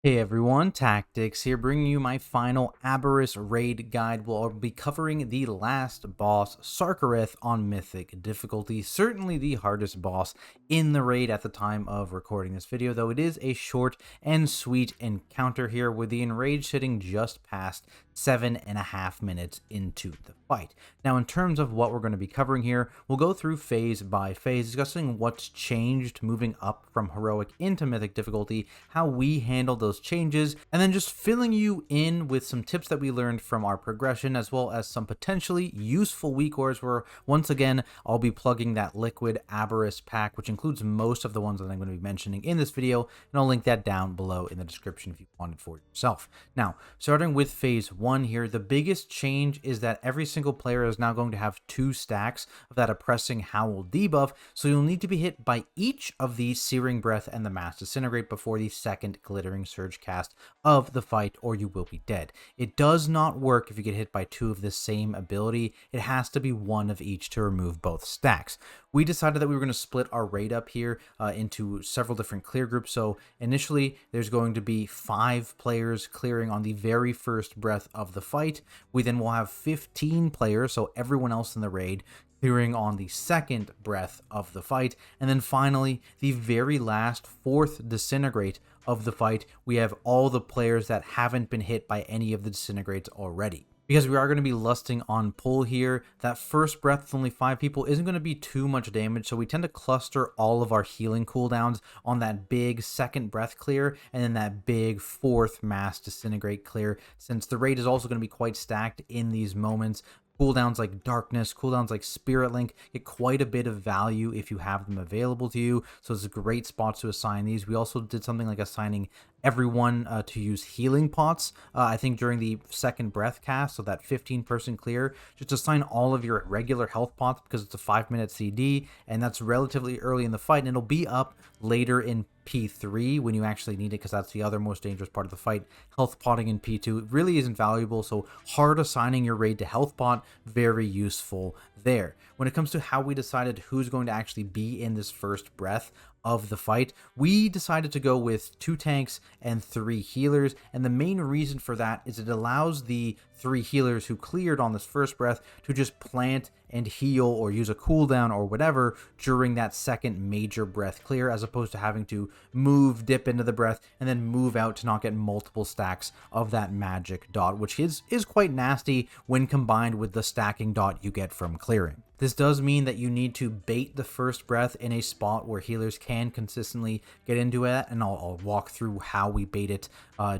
Hey everyone, Tactics here, bringing you my final Abberus raid guide. We'll be covering the last boss, Sarkareth, on Mythic difficulty. Certainly the hardest boss in the raid at the time of recording this video, though it is a short and sweet encounter here, with the enrage sitting just past 7.5 minutes into the fight. Now, in terms of what we're going to be covering here, we'll go through phase by phase, discussing what's changed moving up from heroic into mythic difficulty, how we handled those changes, and then just filling you in with some tips that we learned from our progression, as well as some potentially useful weak ores, where once again I'll be plugging that liquid Abberus pack, which includes most of the ones that I'm going to be mentioning in this video, and I'll link that down below in the description if you want it for yourself. Now, starting with phase 1 here, the biggest change is that every single player is now going to have 2 stacks of that oppressing howl debuff, so you'll need to be hit by each of the Searing Breath and the Mass Disintegrate before the second Glittering Surge cast of the fight, or you will be dead. It does not work if you get hit by 2 of the same ability. It has to be 1 of each to remove both stacks. We decided that we were going to split our raid up here into several different clear groups. So initially there's going to be 5 players clearing on the very first breath of the fight. We then will have 15 players, so everyone else in the raid, clearing on the second breath of the fight. And then finally, the very last 4th disintegrate of the fight, we have all the players that haven't been hit by any of the disintegrates already. Because we are going to be lusting on pull here, that first breath with only 5 people isn't going to be too much damage, so we tend to cluster all of our healing cooldowns on that big second breath clear, and then that big 4th mass disintegrate clear, since the raid is also going to be quite stacked in these moments. Cooldowns like Darkness, cooldowns like Spirit Link get quite a bit of value if you have them available to you, so it's a great spot to assign these. We also did something like assigning everyone to use healing pots, I think during the second breath cast, so that 15-person clear. Just assign all of your regular health pots because it's a 5-minute CD, and that's relatively early in the fight, and it'll be up later in P3 when you actually need it, because that's the other most dangerous part of the fight. Health potting in P2 really isn't valuable, so hard assigning your raid to health pot, very useful there. When it comes to how we decided who's going to actually be in this first breath of the fight, we decided to go with 2 tanks and 3 healers, and the main reason for that is it allows the 3 healers who cleared on this first breath to just plant and heal or use a cooldown or whatever during that second major breath clear, as opposed to having to move, dip into the breath, and then move out to not get multiple stacks of that magic dot, which is quite nasty when combined with the stacking dot you get from clearing. This does mean that you need to bait the first breath in a spot where healers can consistently get into it, and I'll walk through how we bait it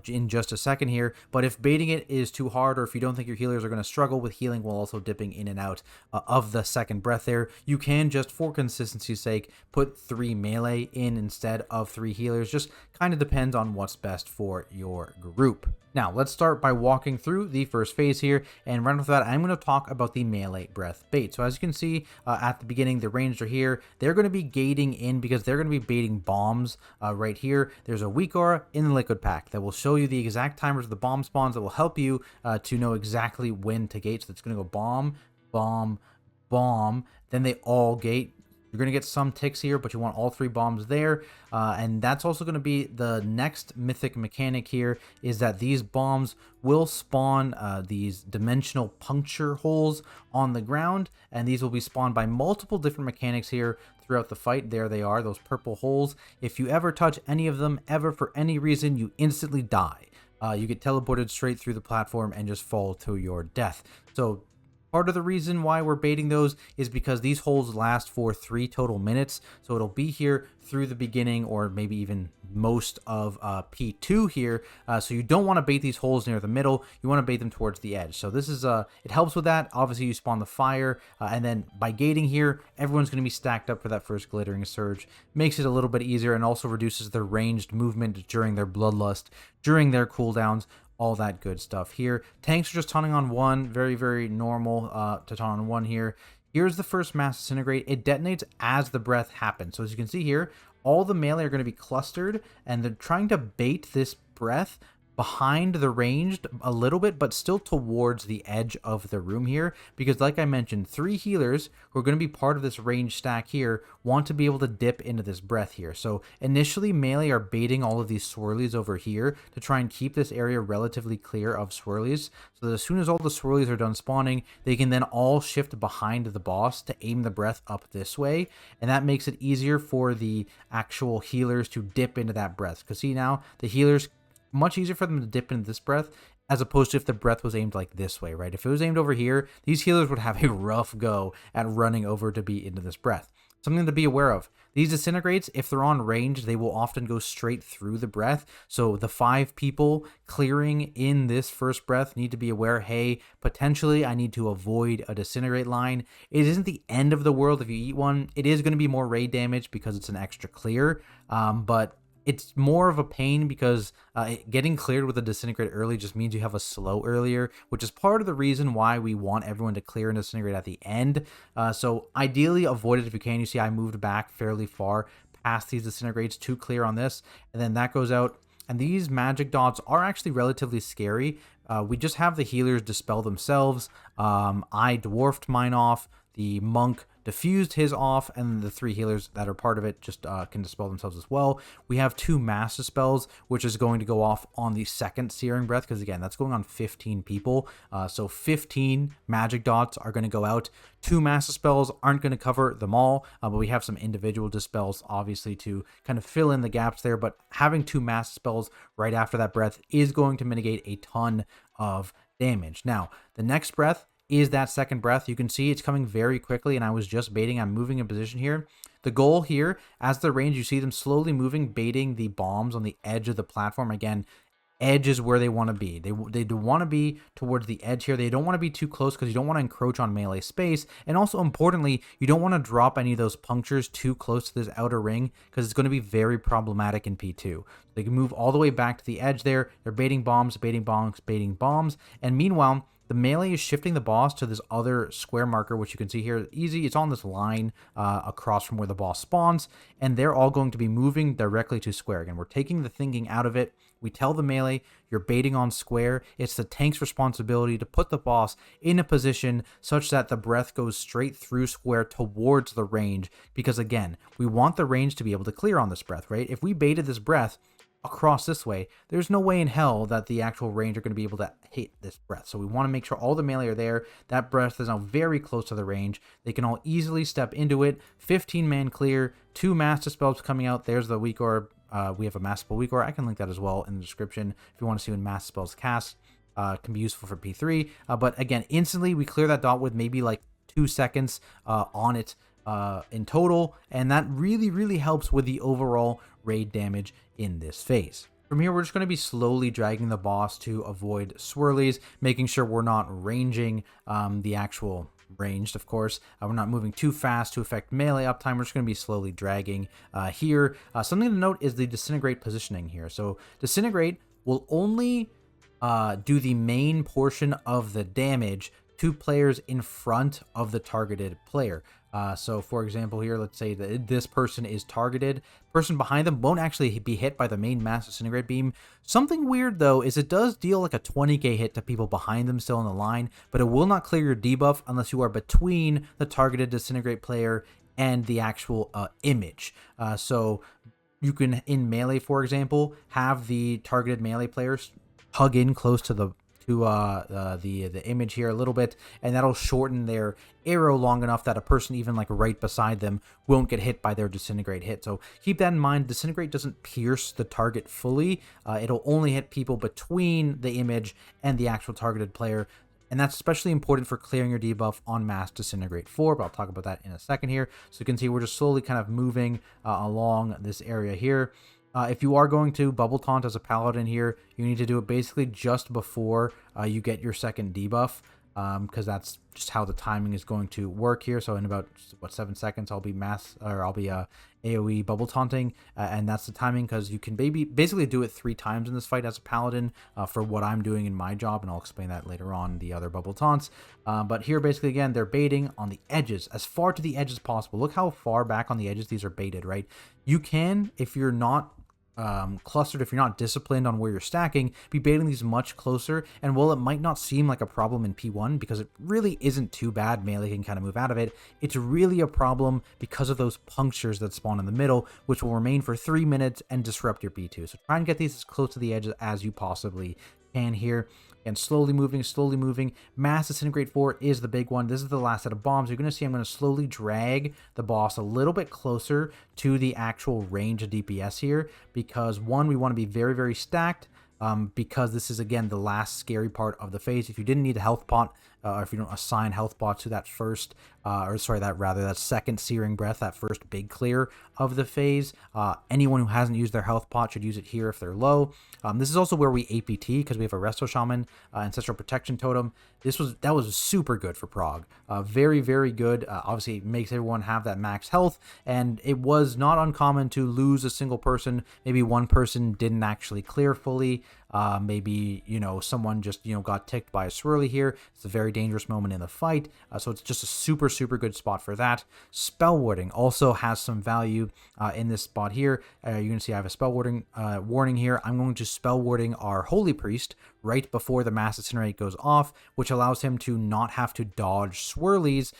in just a second here. But if baiting it is too hard, or if you don't think your healers are going to struggle with healing while also dipping in and out of the second breath there, you can just, for consistency's sake, put 3 melee in instead of 3 healers. Just kind of depends on what's best for your group. Now, let's start by walking through the first phase here, and right off that, I'm going to talk about the melee breath bait. So as you can see at the beginning, the ranged are here. They're going to be gating in because they're going to be baiting bombs right here. There's a weak aura in the liquid pack that will show you the exact timers of the bomb spawns that will help you to know exactly when to gate. So it's going to go bomb, bomb, bomb, then they all gate. You're going to get some ticks here, but you want all 3 bombs there. And that's also going to be the next mythic mechanic here, is that these bombs will spawn these dimensional puncture holes on the ground. And these will be spawned by multiple different mechanics here throughout the fight. There they are, those purple holes. If you ever touch any of them, ever, for any reason, you instantly die. You get teleported straight through the platform and just fall to your death. So part of the reason why we're baiting those is because these holes last for 3 total minutes. So it'll be here through the beginning, or maybe even most of P2 here. So you don't want to bait these holes near the middle. You want to bait them towards the edge. So this is it helps with that. Obviously you spawn the fire, and then by gating here, everyone's going to be stacked up for that first glittering surge. Makes it a little bit easier, and also reduces their ranged movement during their bloodlust, during their cooldowns, all that good stuff here. Tanks are just taunting on 1, very, very normal to taunt on 1 here. Here's the first mass disintegrate. It detonates as the breath happens. So as you can see here, all the melee are going to be clustered, and they're trying to bait this breath behind the ranged a little bit, but still towards the edge of the room here, because like I mentioned, 3 healers who are going to be part of this range stack here want to be able to dip into this breath here. So initially, melee are baiting all of these swirlies over here to try and keep this area relatively clear of swirlies, so that as soon as all the swirlies are done spawning, they can then all shift behind the boss to aim the breath up this way, and that makes it easier for the actual healers to dip into that breath. Because see, now the healers, much easier for them to dip into this breath as opposed to if the breath was aimed like this way, right? If it was aimed over here, these healers would have a rough go at running over to be into this breath. Something to be aware of. These disintegrates, if they're on range, they will often go straight through the breath. So the 5 people clearing in this first breath need to be aware, hey, potentially I need to avoid a disintegrate line. It isn't the end of the world if you eat one. It is going to be more raid damage because it's an extra clear, but it's more of a pain because getting cleared with a disintegrate early just means you have a slow earlier, which is part of the reason why we want everyone to clear and disintegrate at the end. So ideally avoid it if you can. You see I moved back fairly far past these disintegrates to clear on this, and then that goes out. And these magic dots are actually relatively scary. We just have the healers dispel themselves. I dwarfed mine off. The monk diffused his off, and the 3 healers that are part of it just can dispel themselves as well. We have 2 mass dispels, which is going to go off on the second searing breath, because again, that's going on 15 people. So 15 magic dots are going to go out. 2 mass dispels aren't going to cover them all, but we have some individual dispels, obviously, to kind of fill in the gaps there. But having 2 mass dispels right after that breath is going to mitigate a ton of damage. Now, the next breath is that second breath. You can see it's coming very quickly, and I was just baiting. I'm moving in position here. The goal here, as the range, you see them slowly moving, baiting the bombs on the edge of the platform. Again, edge is where they want to be. They do want to be towards the edge here. They don't want to be too close because you don't want to encroach on melee space. And also, importantly, you don't want to drop any of those punctures too close to this outer ring because it's going to be very problematic in P2. They can move all the way back to the edge there. They're baiting bombs, baiting bombs, baiting bombs. And meanwhile, the melee is shifting the boss to this other square marker, which you can see here. Easy, it's on this line across from where the boss spawns, and they're all going to be moving directly to square. Again, we're taking the thinking out of it. We tell the melee, you're baiting on square. It's the tank's responsibility to put the boss in a position such that the breath goes straight through square towards the range, because again, we want the range to be able to clear on this breath, right? If we baited this breath across this way, there's no way in hell that the actual range are going to be able to hit this breath. So we want to make sure all the melee are there. That breath is now very close to the range. They can all easily step into it. 15-man clear, 2 mass dispels coming out. There's the weak orb. We have a mass dispel weak orb. I can link that as well in the description if you want to see when mass dispels cast. Can be useful for P3. But again, instantly we clear that dot with maybe like 2 seconds on it in total, and that really helps with the overall raid damage in this phase. From here, we're just going to be slowly dragging the boss to avoid swirlies, making sure we're not ranging the actual ranged, of course. We're not moving too fast to affect melee uptime. We're just going to be slowly dragging here. Something to note is the disintegrate positioning here. So disintegrate will only do the main portion of the damage to players in front of the targeted player. So for example here, let's say that this person is targeted. Person behind them won't actually be hit by the main mass disintegrate beam. Something weird though is it does deal like a 20k hit to people behind them still in the line, but it will not clear your debuff unless you are between the targeted disintegrate player and the actual image. So you can, in melee for example, have the targeted melee players hug in close to the image here a little bit, and that'll shorten their arrow long enough that a person even like right beside them won't get hit by their disintegrate hit. So keep that in mind. Disintegrate doesn't pierce the target fully. It'll only hit people between the image and the actual targeted player, and that's especially important for clearing your debuff on mass disintegrate 4, but I'll talk about that in a second here. So you can see we're just slowly kind of moving along this area here. If you are going to bubble taunt as a paladin here, you need to do it basically just before you get your second debuff, because that's just how the timing is going to work here. So in about 7 seconds, I'll be AoE bubble taunting, and that's the timing because you can basically do it 3 times in this fight as a paladin for what I'm doing in my job, and I'll explain that later on in the other bubble taunts. But here, basically, again, they're baiting on the edges, as far to the edge as possible. Look how far back on the edges these are baited, right? You can, if you're not clustered, if you're not disciplined on where you're stacking, be baiting these much closer. And while it might not seem like a problem in P1, because it really isn't too bad, melee can kind of move out of it, it's really a problem because of those punctures that spawn in the middle, which will remain for 3 minutes and disrupt your B2. So try and get these as close to the edge as you possibly can here. And slowly moving, slowly moving. Mass Disintegrate 4 is the big one. This is the last set of bombs. You're going to see I'm going to slowly drag the boss a little bit closer to the actual range of DPS here, because one, we want to be very, very stacked, because this is, again, the last scary part of the phase. If you didn't need a health pot, or if you don't assign health pots to that first, that second Searing Breath, that first big clear of the phase, anyone who hasn't used their health pot should use it here if they're low. This is also where we APT, because we have a Resto Shaman, Ancestral Protection Totem. That was super good for Prog. Very, very good. Obviously, it makes everyone have that max health, and it was not uncommon to lose a single person. Maybe one person didn't actually clear fully. Maybe, someone just, got ticked by a swirly here. It's a very dangerous moment in the fight. So it's just a super, super good spot for that. Spell warding also has some value in this spot here. You're going to see I have a spell warding warning here. I'm going to spell warding our Holy Priest right before the Mass Incinerate goes off, which allows him to not have to dodge swirlies.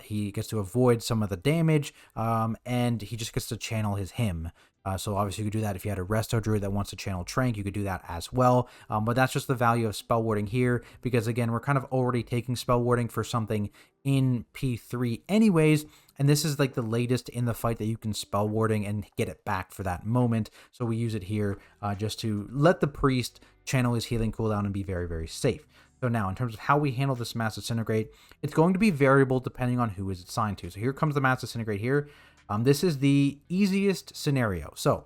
He gets to avoid some of the damage, and he just gets to channel his hymn. So obviously you could do that if you had a Resto Druid that wants to channel Trank, you could do that as well. But that's just the value of spell warding here, because again, we're kind of already taking spell warding for something in P3 anyways, and this is like the latest in the fight that you can spell warding and get it back for that moment. So we use it here just to let the priest channel his healing cooldown and be very, very safe. So now, in terms of how we handle this Mass Disintegrate, it's going to be variable depending on who is assigned to. So here comes the Mass Disintegrate here. This is the easiest scenario. So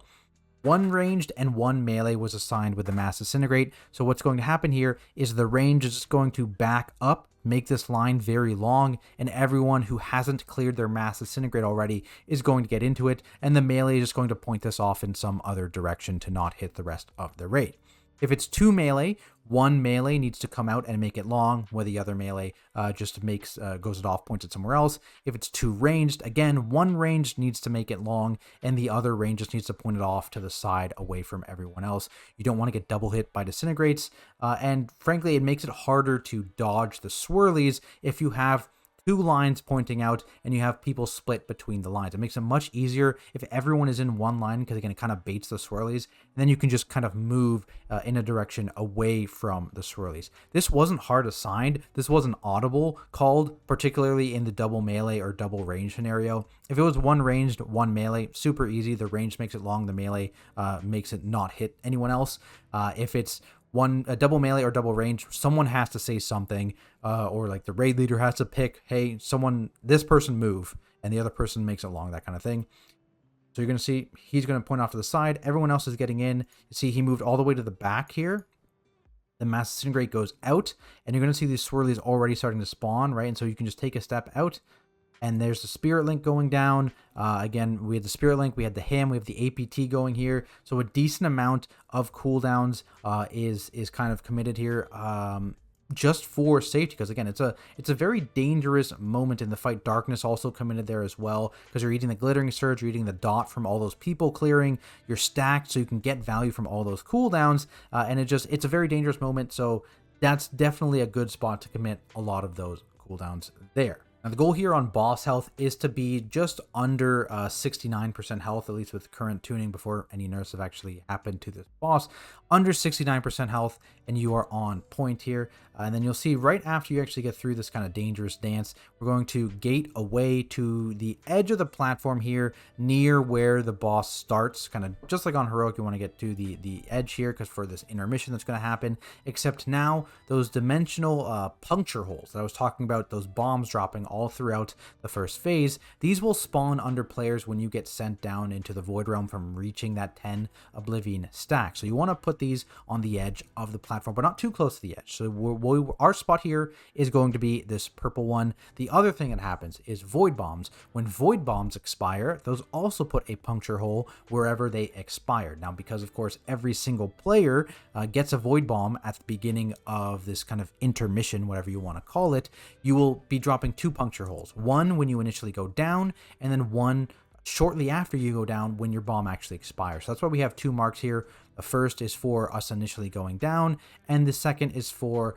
one ranged and one melee was assigned with the Mass Disintegrate. So what's going to happen here is the range is just going to back up, make this line very long, and everyone who hasn't cleared their Mass Disintegrate already is going to get into it, and the melee is just going to point this off in some other direction to not hit the rest of the raid. If it's two melee, one melee needs to come out and make it long, where the other melee just goes it off, points it somewhere else. If it's two ranged, again, one ranged needs to make it long, and the other range just needs to point it off to the side away from everyone else. You don't want to get double hit by disintegrates, and frankly, it makes it harder to dodge the swirlies if you have two lines pointing out and you have people split between the lines. It makes it much easier if everyone is in one line, because again, it kind of baits the swirlies, and then you can just kind of move in a direction away from the swirlies. This wasn't hard assigned. This wasn't audible called, particularly in the double melee or double range scenario. If it was one ranged, one melee, super easy. The range makes it long, the melee makes it not hit anyone else. If it's a double melee or double range, someone has to say something, or like the raid leader has to pick, hey, this person move, and the other person makes it long, that kind of thing. So you're going to see he's going to point off to the side. Everyone else is getting in. You see he moved all the way to the back here. The Mass Disintegrate goes out, and you're going to see these swirlies already starting to spawn, right? And so you can just take a step out, and there's the Spirit Link going down. Again, we had the Spirit Link, we had the Hymn, we have the APT going here. So a decent amount of cooldowns is kind of committed here, just for safety, because again, it's a very dangerous moment in the fight. Darkness also committed there as well, because you're eating the Glittering Surge, you're eating the dot from all those people clearing. You're stacked, so you can get value from all those cooldowns, and it's a very dangerous moment. So that's definitely a good spot to commit a lot of those cooldowns there. Now, the goal here on boss health is to be just under 69% health, at least with current tuning, before any nerfs have actually happened to this boss. Under 69% health, and you are on point here. And then you'll see right after you actually get through this kind of dangerous dance, we're going to gate away to the edge of the platform here, near where the boss starts. Kind of just like on Heroic, you want to get to the edge here, because for this intermission that's going to happen. Except now, those dimensional puncture holes that I was talking about, those bombs dropping all throughout the first phase, these will spawn under players when you get sent down into the Void Realm from reaching that 10 Oblivion stack. So you want to put these on the edge of the platform, but not too close to the edge. So our spot here is going to be this purple one. The other thing that happens is Void Bombs. When Void Bombs expire, those also put a puncture hole wherever they expired. Now, because of course every single player gets a Void Bomb at the beginning of this kind of intermission, whatever you want to call it, you will be dropping two puncture holes. One when you initially go down, and then one shortly after you go down when your bomb actually expires. So that's why we have 2 marks here. The first is for us initially going down, and the second is for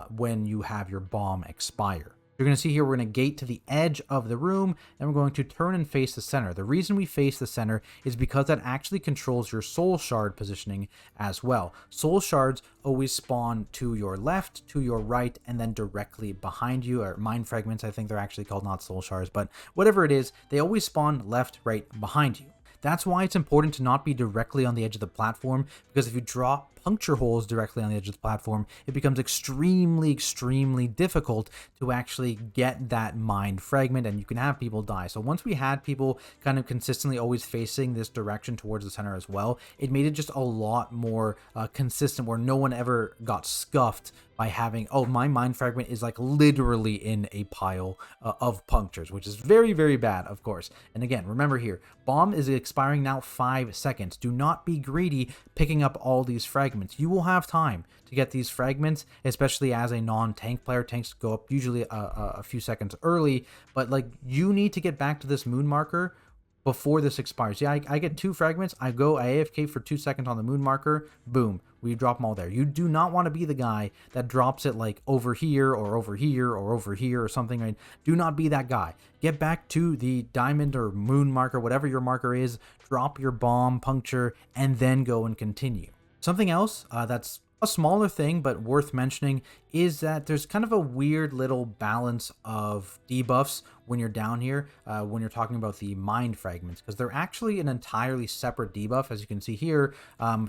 when you have your bomb expire. You're going to see here we're going to gate to the edge of the room, and we're going to turn and face the center. The reason we face the center is because that actually controls your soul shard positioning as well. Soul shards always spawn to your left, to your right, and then directly behind you, or mind fragments I think they're actually called, not soul shards, but whatever it is, they always spawn left, right, behind you. That's why it's important to not be directly on the edge of the platform, because if you draw puncture holes directly on the edge of the platform, it becomes extremely difficult to actually get that mind fragment, and you can have people die. So once we had people kind of consistently always facing this direction towards the center as well, it made it just a lot more consistent, where no one ever got scuffed by having, oh, my mind fragment is like literally in a pile of punctures, which is very bad, of course. And again, remember here, bomb is expiring now 5 seconds. Do not be greedy picking up all these fragments. You will have time to get these fragments, especially as a non-tank player. Tanks go up usually a few seconds early, but like, you need to get back to this moon marker before this expires. Yeah, I get 2 fragments. I go AFK for 2 seconds on the moon marker. Boom. We drop them all there. You do not want to be the guy that drops it like over here or over here or over here or something. Right? Do not be that guy. Get back to the diamond or moon marker, whatever your marker is. Drop your bomb, puncture, and then go and continue. Something else that's a smaller thing but worth mentioning is that there's kind of a weird little balance of debuffs when you're down here, when you're talking about the mind fragments, because they're actually an entirely separate debuff, as you can see here,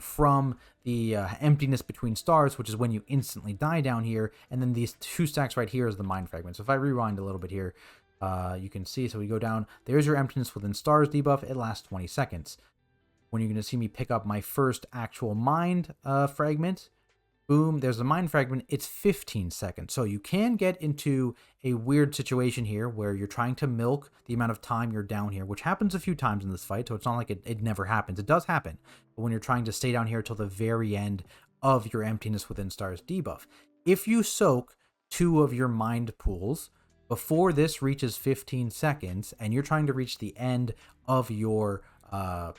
from the emptiness between stars, which is when you instantly die down here, and then these 2 stacks right here is the mind fragment. So if I rewind a little bit here, you can see, so we go down, there's your emptiness within stars debuff. It lasts 20 seconds. When you're going to see me pick up my first actual mind fragment, boom, there's the mind fragment. It's 15 seconds. So you can get into a weird situation here where you're trying to milk the amount of time you're down here, which happens a few times in this fight. So it's not like it never happens. It does happen. But when you're trying to stay down here till the very end of your emptiness within stars debuff, if you soak 2 of your mind pools before this reaches 15 seconds and you're trying to reach the end of your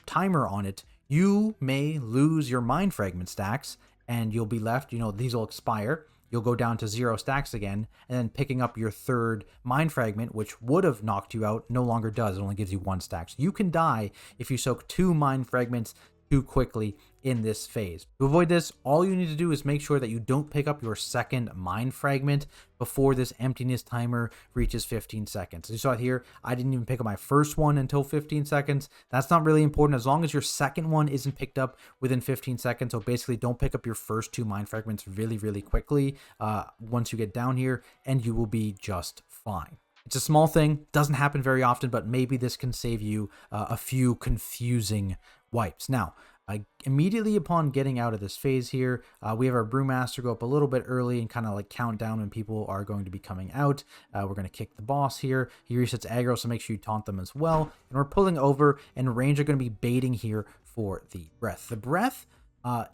timer on it, you may lose your mind fragment stacks, and you'll be left, these will expire. You'll go down to 0 stacks again, and then picking up your 3rd mind fragment, which would have knocked you out, no longer does. It only gives you 1 stack. So you can die if you soak 2 mind fragments too quickly in this phase. To avoid this, all you need to do is make sure that you don't pick up your 2nd mind fragment before this emptiness timer reaches 15 seconds. You saw it here, I didn't even pick up my first one until 15 seconds. That's not really important as long as your 2nd one isn't picked up within 15 seconds. So basically, don't pick up your first 2 mind fragments really quickly once you get down here, and you will be just fine. It's a small thing, doesn't happen very often, but maybe this can save you a few confusing wipes. Now, immediately upon getting out of this phase here, we have our Brewmaster go up a little bit early and kind of like count down when people are going to be coming out. We're going to kick the boss here. He resets aggro, so make sure you taunt them as well. And we're pulling over, and range are going to be baiting here for the breath. The breath,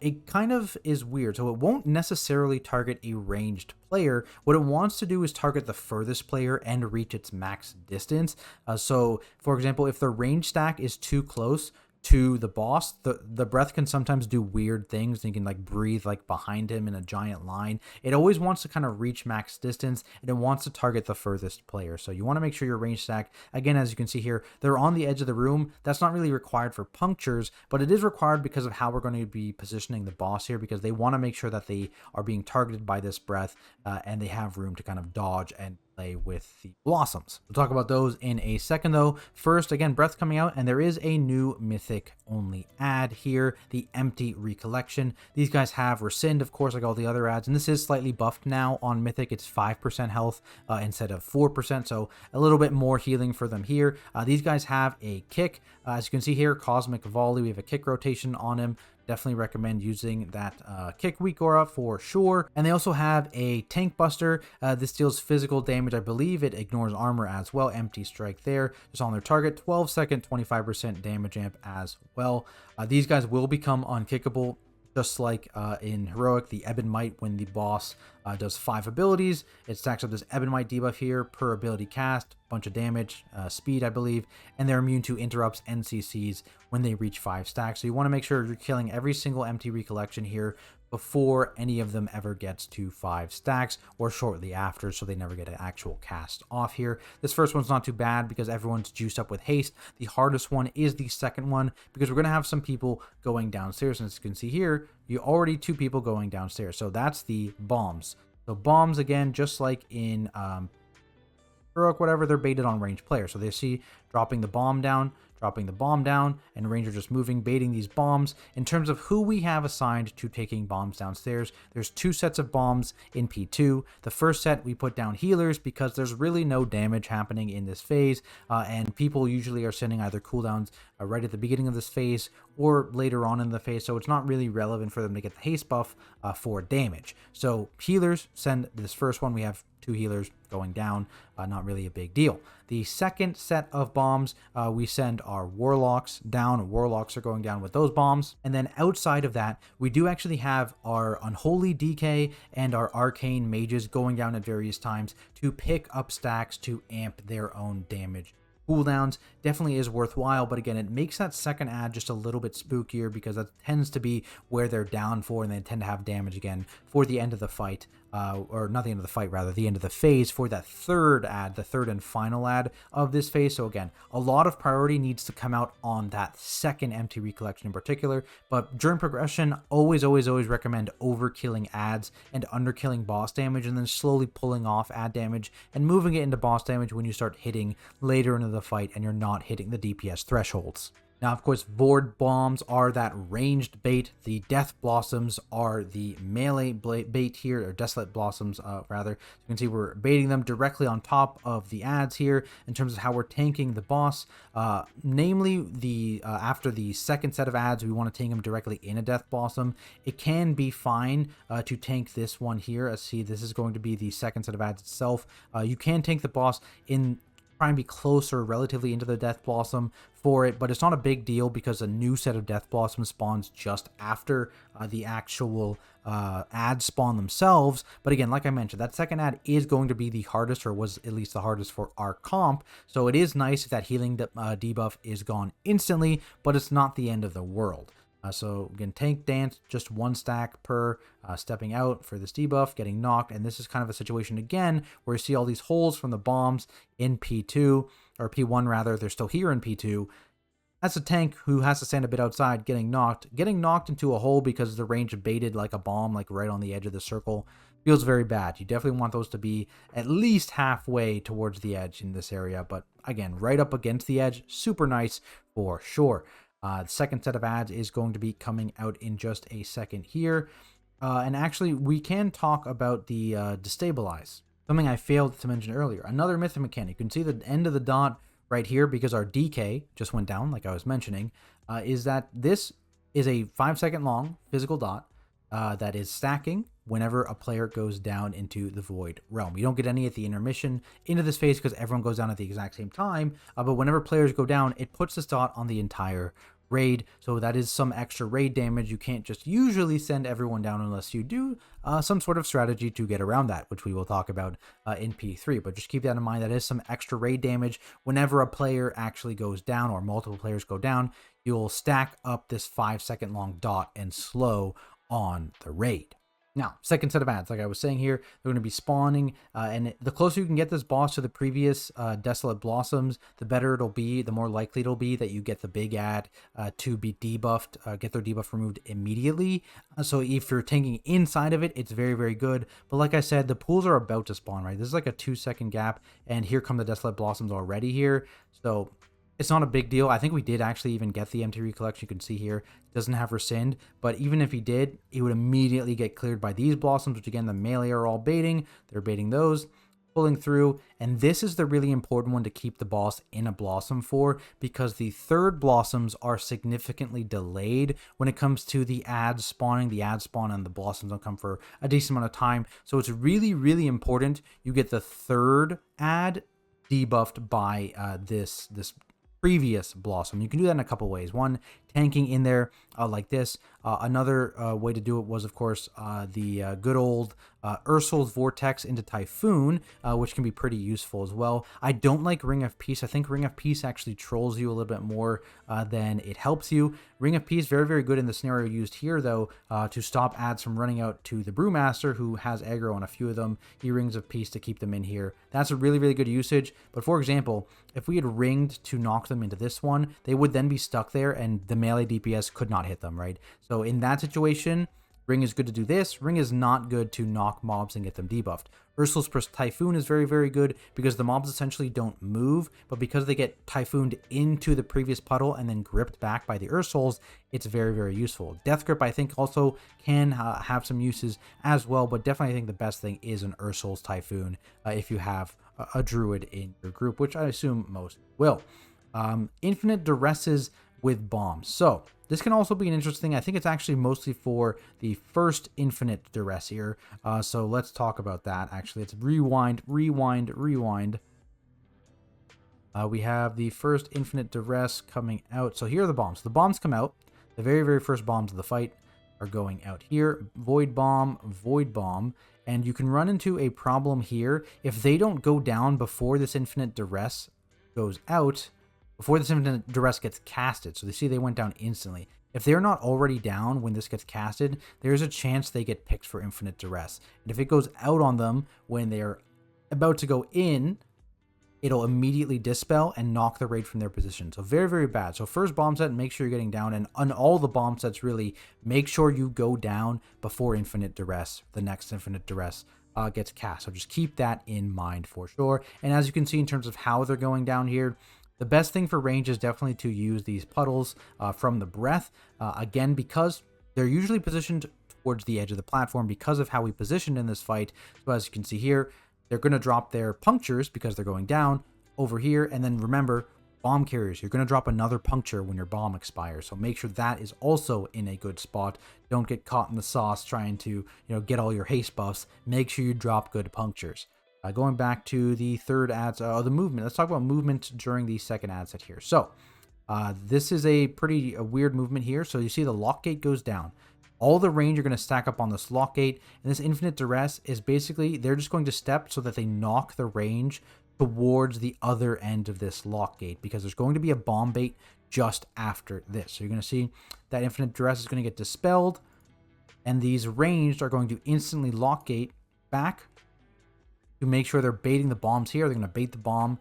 it kind of is weird. So it won't necessarily target a ranged player. What it wants to do is target the furthest player and reach its max distance. So, for example, if the range stack is too close to the boss, the breath can sometimes do weird things, and you can like breathe like behind him in a giant line. It always wants to kind of reach max distance, and it wants to target the furthest player. So you want to make sure your range stack, again, as you can see here, they're on the edge of the room. That's not really required for punctures, but it is required because of how we're going to be positioning the boss here, because they want to make sure that they are being targeted by this breath, and they have room to kind of dodge and play with the blossoms. We'll talk about those in a second though. First, again, breath coming out, and there is a new mythic only ad here, the empty recollection. These guys have rescind, of course, like all the other ads, and this is slightly buffed now on mythic. It's 5% health instead of 4%, so a little bit more healing for them here. These guys have a kick, as you can see here, cosmic volley. We have a kick rotation on him. Definitely recommend using that kick weak aura for sure. And they also have a tank buster. This deals physical damage. I believe it ignores armor as well. Empty strike there, just on their target. 12 second, 25% damage amp as well. These guys will become unkickable Just like in Heroic, the Ebonmite, when the boss does 5 abilities, it stacks up this Ebonmite debuff here per ability cast, bunch of damage, speed, I believe, and they're immune to interrupts and CCs when they reach 5 stacks. So you want to make sure you're killing every single empty recollection here before any of them ever gets to 5 stacks or shortly after, so they never get an actual cast off here. This first one's not too bad because everyone's juiced up with haste. The hardest one is the second one because we're going to have some people going downstairs, and as you can see here, you already 2 people going downstairs. So that's the bombs. So bombs, again, just like in Heroic, whatever, they're baited on ranged players. So they see dropping the bomb down, and Ranger just moving, baiting these bombs. In terms of who we have assigned to taking bombs downstairs, there's 2 sets of bombs in P2. The first set, we put down healers because there's really no damage happening in this phase, and people usually are sending either cooldowns right at the beginning of this phase or later on in the phase, so it's not really relevant for them to get the haste buff for damage. So healers send this first one. We have 2 healers going down, not really a big deal. The second set of bombs, we send our warlocks down. Warlocks are going down with those bombs. And then outside of that, we do actually have our Unholy DK and our Arcane Mages going down at various times to pick up stacks to amp their own damage. Cooldowns definitely is worthwhile, but again, it makes that second ad just a little bit spookier because that tends to be where they're down for, and they tend to have damage again for the end of the fight, or not the end of the fight, rather the end of the phase for that third ad, the third and final ad of this phase. So again, a lot of priority needs to come out on that second empty recollection in particular, but during progression, always recommend overkilling ads and underkilling boss damage, and then slowly pulling off ad damage and moving it into boss damage when you start hitting later into the fight and you're not hitting the DPS thresholds. Now, of course, Void Bombs are that ranged bait. The Death Blossoms are the melee bait here, or Desolate Blossoms, rather. You can see we're baiting them directly on top of the ads here in terms of how we're tanking the boss. Namely, after the second set of ads, we want to tank them directly in a Death Blossom. It can be fine to tank this one here. As see, this is going to be the second set of ads itself. You can tank the boss in try and be closer relatively into the Death Blossom for it, but it's not a big deal because a new set of Death Blossoms spawns just after the actual ads spawn themselves. But again, like I mentioned, that second ad is going to be the hardest, or was at least the hardest for our comp, so it is nice if that healing debuff is gone instantly, but it's not the end of the world. So again, tank dance, just 1 stack per stepping out for this debuff, getting knocked, and this is kind of a situation again where you see all these holes from the bombs in P2, or P1 rather, they're still here in P2. That's a tank who has to stand a bit outside, getting knocked into a hole because the range baited like a bomb, like right on the edge of the circle. Feels very bad. You definitely want those to be at least halfway towards the edge in this area, but again, right up against the edge, super nice for sure. The second set of ads is going to be coming out in just a second here. And actually, we can talk about the Destabilize, something I failed to mention earlier. Another Mythic mechanic. You can see the end of the dot right here because our DK just went down, like I was mentioning, is that this is a 5-second long physical dot that is stacking whenever a player goes down into the Void Realm. You don't get any at the intermission into this phase because everyone goes down at the exact same time, but whenever players go down, it puts this dot on the entire raid, so that is some extra raid damage. You can't just usually send everyone down unless you do some sort of strategy to get around that, which we will talk about in P3, but just keep that in mind. That is some extra raid damage. Whenever a player actually goes down or multiple players go down, you'll stack up this 5-second long dot and slow on the raid. Now, second set of ads, like I was saying here, they're going to be spawning, and the closer you can get this boss to the previous Desolate Blossoms, the better it'll be, the more likely it'll be that you get the big ad to be debuffed, get their debuff removed immediately. So if you're tanking inside of it, it's very, very good. But like I said, the pools are about to spawn, right? This is like a 2-second gap, and here come the Desolate Blossoms already here. So it's not a big deal. I think we did actually even get the empty recollection. You can see here, it doesn't have rescind, but even if he did, he would immediately get cleared by these blossoms, which again, the melee are all baiting. They're baiting those, pulling through, and this is the really important one to keep the boss in a blossom for, because the third blossoms are significantly delayed when it comes to the ads spawning. The ads spawn and the blossoms don't come for a decent amount of time, so it's really, really important you get the third ad debuffed by this previous blossom. You can do that in a couple ways. One, tanking in there like this. Another way to do it was, of course, the good old Ursul's Vortex into Typhoon, which can be pretty useful as well. I don't like Ring of Peace. I think Ring of Peace actually trolls you a little bit more than it helps you. Ring of Peace, very, very good in the scenario used here, though, to stop ads from running out to the Brewmaster, who has aggro on a few of them. He Rings of Peace to keep them in here. That's a really, really good usage. But for example, if we had ringed to knock them into this one, they would then be stuck there, and the melee DPS could not hit them, right? So in that situation, Ring is good to do this. Ring is not good to knock mobs and get them debuffed. Ursul's Typhoon is very, very good because the mobs essentially don't move, but because they get Typhooned into the previous puddle and then gripped back by the Ursuls, it's very, very useful. Death Grip, I think, also can have some uses as well, but definitely I think the best thing is an Ursul's Typhoon if you have a Druid in your group, which I assume most will. Infinite Duresses with bombs. So this can also be an interesting, I think it's actually mostly for the first Infinite Duress here. So let's talk about that. Actually, let's rewind. We have the first Infinite Duress coming out. So here are the bombs. The bombs come out. The very, very first bombs of the fight are going out here. Void Bomb. And you can run into a problem here. If they don't go down before this Infinite Duress goes out, before this Infinite Duress gets casted, so they see they went down instantly. If they're not already down when this gets casted, there's a chance they get picked for Infinite Duress. And if it goes out on them when they're about to go in, it'll immediately Dispel and knock the raid from their position. So very, very bad. So first bomb set, make sure you're getting down. And on all the bomb sets, really, make sure you go down before Infinite Duress, the next Infinite Duress gets cast. So just keep that in mind for sure. And as you can see in terms of how they're going down here, the best thing for range is definitely to use these puddles from the breath. Again, because they're usually positioned towards the edge of the platform because of how we positioned in this fight. So as you can see here, they're going to drop their punctures because they're going down over here. And then remember, bomb carriers, you're going to drop another puncture when your bomb expires. So make sure that is also in a good spot. Don't get caught in the sauce trying to get all your haste buffs. Make sure you drop good punctures. Going back to the third ad, the movement. Let's talk about movement during the second ad set here. So this is a pretty weird movement here. So you see the lock gate goes down. All the range are going to stack up on this lock gate. And this Infinite Duress is basically, they're just going to step so that they knock the range towards the other end of this lock gate, because there's going to be a bomb bait just after this. So you're going to see that Infinite Duress is going to get dispelled. And these ranged are going to instantly lock gate back to make sure they're baiting the bombs here. They're going to bait the bomb,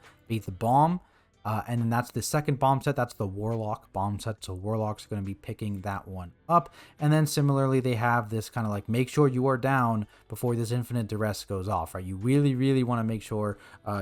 and then that's the second bomb set. That's the Warlock bomb set. So Warlock's going to be picking that one up. And then similarly, they have this kind of like, make sure you are down before this Infinite Duress goes off, right? You really, really want to make sure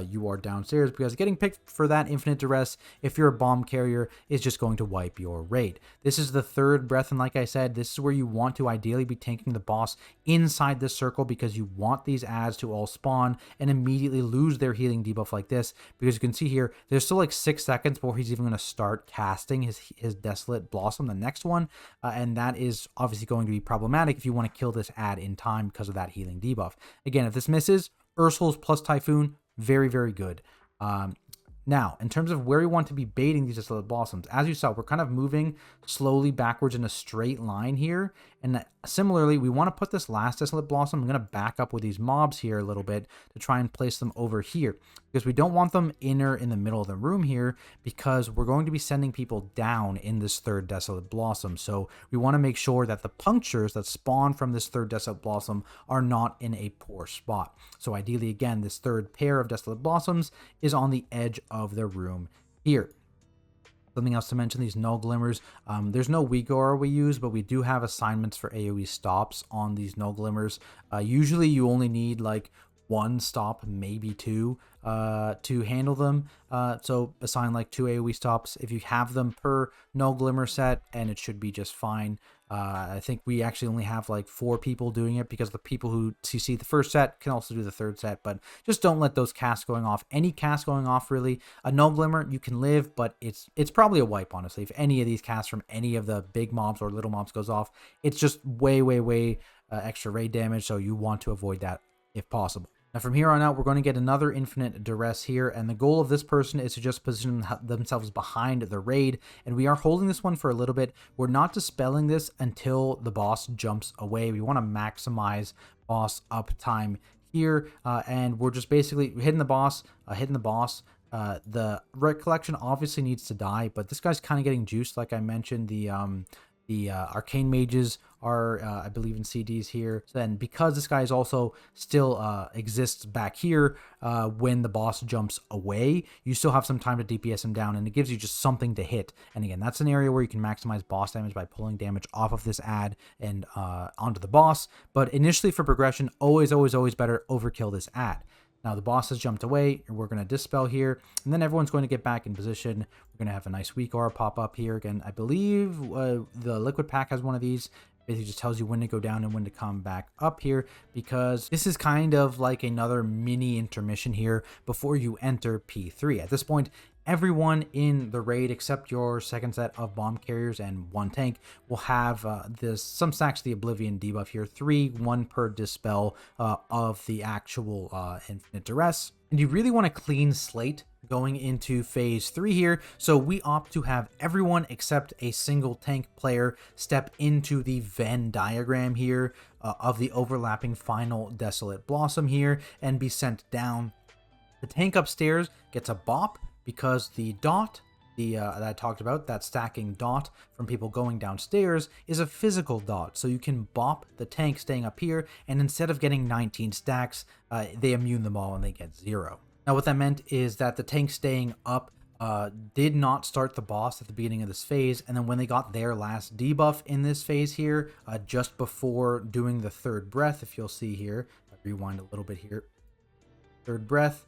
you are downstairs, because getting picked for that Infinite Duress, if you're a bomb carrier, is just going to wipe your raid. This is the third breath. And like I said, this is where you want to ideally be tanking the boss inside this circle, because you want these ads to all spawn and immediately lose their healing debuff like this. Because you can see here, there's still like 6 seconds before he's even going to start casting his Desolate Blossom, the next one, and that is obviously going to be problematic if you want to kill this ad in time because of that healing debuff. Again, if this misses, Ursul's plus Typhoon, very, very good. Now, in terms of where we want to be baiting these Desolate Blossoms, as you saw, we're kind of moving slowly backwards in a straight line here. And similarly, we want to put this last Desolate Blossom, I'm going to back up with these mobs here a little bit to try and place them over here, because we don't want them in the middle of the room here, because we're going to be sending people down in this third Desolate Blossom. So we want to make sure that the punctures that spawn from this third Desolate Blossom are not in a poor spot. So ideally, again, this third pair of Desolate Blossoms is on the edge of the room here. Something else to mention, these Null Glimmers. There's no weak aura we use, but we do have assignments for AoE stops on these Null Glimmers. Usually you only need like 1 stop, maybe 2 to handle them. So assign like 2 AoE stops if you have them per Null Glimmer set, and it should be just fine. I think we actually only have like 4 people doing it, because the people who CC the first set can also do the third set, but just don't let those casts going off. Any cast going off, really. A Null Glimmer, you can live, but it's probably a wipe, honestly. If any of these casts from any of the big mobs or little mobs goes off, it's just way extra raid damage, so you want to avoid that if possible. Now from here on out, we're going to get another infinite duress here, and the goal of this person is to just position themselves behind the raid, and we are holding this one for a little bit. We're not dispelling this until the boss jumps away. We want to maximize boss uptime here, and we're just basically hitting the boss, the recollection obviously needs to die, but this guy's kind of getting juiced, like I mentioned. The arcane mages are, I believe, in CDs here. So then, because this guy is also still exists back here, when the boss jumps away, you still have some time to DPS him down, and it gives you just something to hit. And again, that's an area where you can maximize boss damage by pulling damage off of this ad and onto the boss. But initially, for progression, always better overkill this ad. Now the boss has jumped away, and we're going to Dispel here, and then everyone's going to get back in position. We're going to have a nice weak aura pop up here. Again, I believe the Liquid Pack has one of these. Basically just tells you when to go down and when to come back up here, because this is kind of like another mini intermission here before you enter P3. At this point, everyone in the raid except your second set of bomb carriers and one tank will have some stacks of the Oblivion debuff here, 1 per Dispel of the actual Infinite Duress. And you really want a clean slate going into phase 3 here, so we opt to have everyone except a single tank player step into the Venn diagram here of the overlapping final Desolate Blossom here and be sent down. The tank upstairs gets a bop, because the dot, that I talked about, that stacking dot from people going downstairs, is a physical dot. So you can bop the tank staying up here, and instead of getting 19 stacks, they immune them all and they get 0. Now what that meant is that the tank staying up did not start the boss at the beginning of this phase, and then when they got their last debuff in this phase here, just before doing the third breath, if you'll see here, rewind a little bit here, third breath,